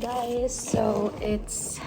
Guys, so it's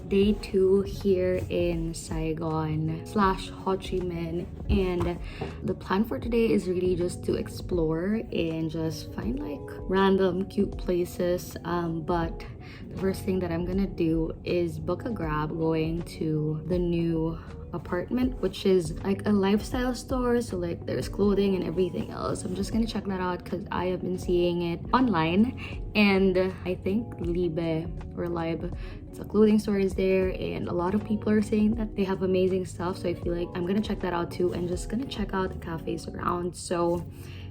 day 2 here in Saigon slash Ho Chi Minh, and the plan for today is really just to explore and just find like random cute places, but the first thing that I'm gonna do is book a grab going to the new apartment, which is like a lifestyle store, so like there's clothing and everything else. I'm just gonna check that out because I have been seeing it online, and I think Libe or Libe, it's a clothing store, is there, and a lot of people are saying that they have amazing stuff, so I feel like I'm gonna check that out too, and just gonna check out the cafes around. So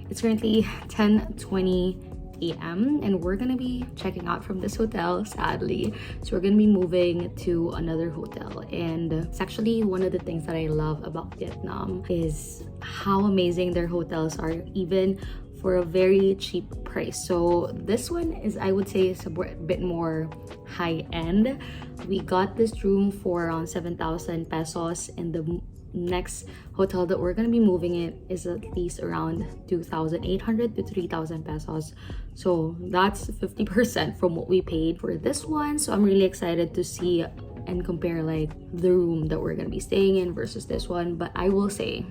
it's currently 10:20 a.m. and we're gonna be checking out from this hotel, sadly. So we're gonna be moving to another hotel, and it's actually one of the things that I love about Vietnam is how amazing their hotels are, even for a very cheap price. So this one is, I would say, is a bit more high end. We got this room for around 7,000 pesos, and the next hotel that we're gonna be moving in is at least around 2,800 to 3,000 pesos. So that's 50% from what we paid for this one. So I'm really excited to see and compare like the room that we're gonna be staying in versus this one. But I will say,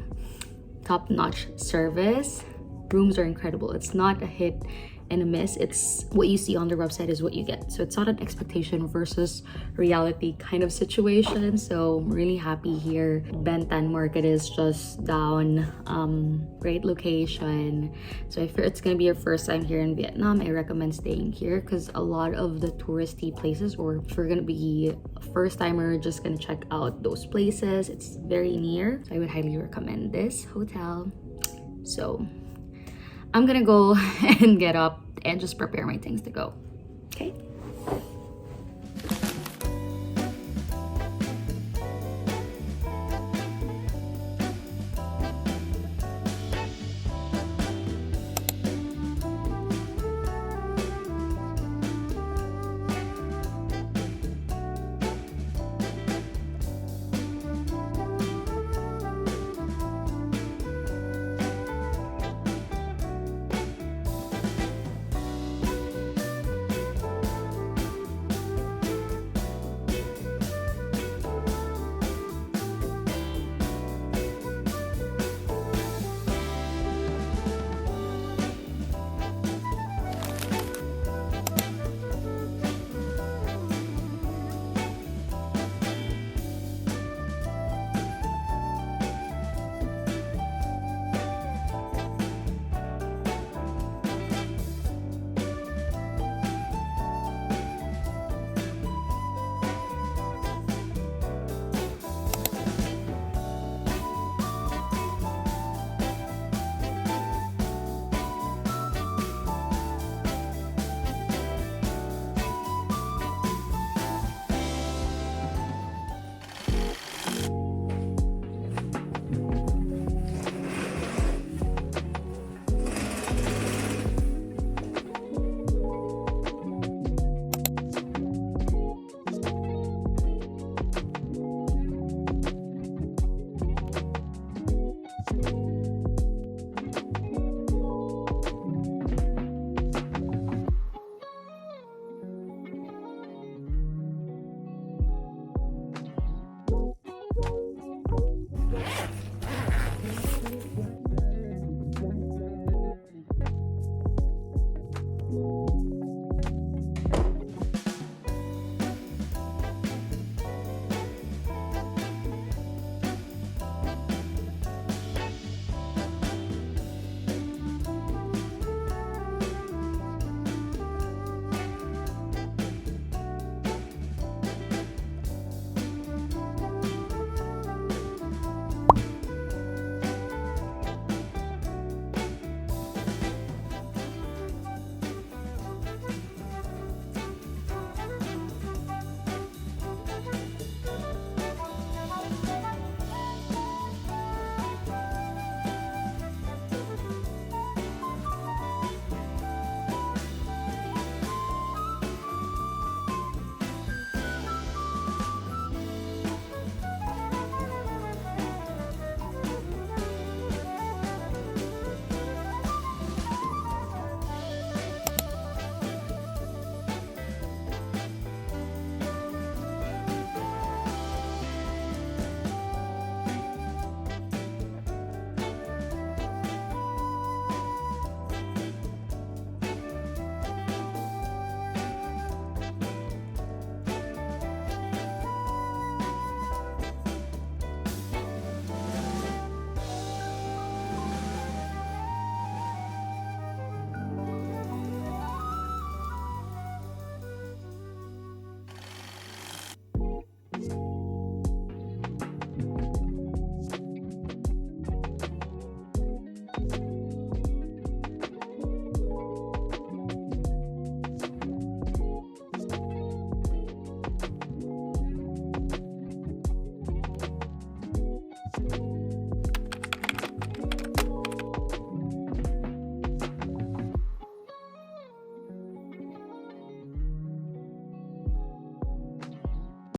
top-notch service. Rooms are incredible. It's not a hit and a miss. It's what you see on their website is what you get. So it's not an expectation versus reality kind of situation. So I'm really happy here. Bentan Market is just down. Great location. So if it's gonna be your first time here in Vietnam, I recommend staying here because a lot of the touristy places, or if you're gonna be a first timer just gonna check out those places, it's very near. So I would highly recommend this hotel. So I'm gonna go and get up and just prepare my things to go.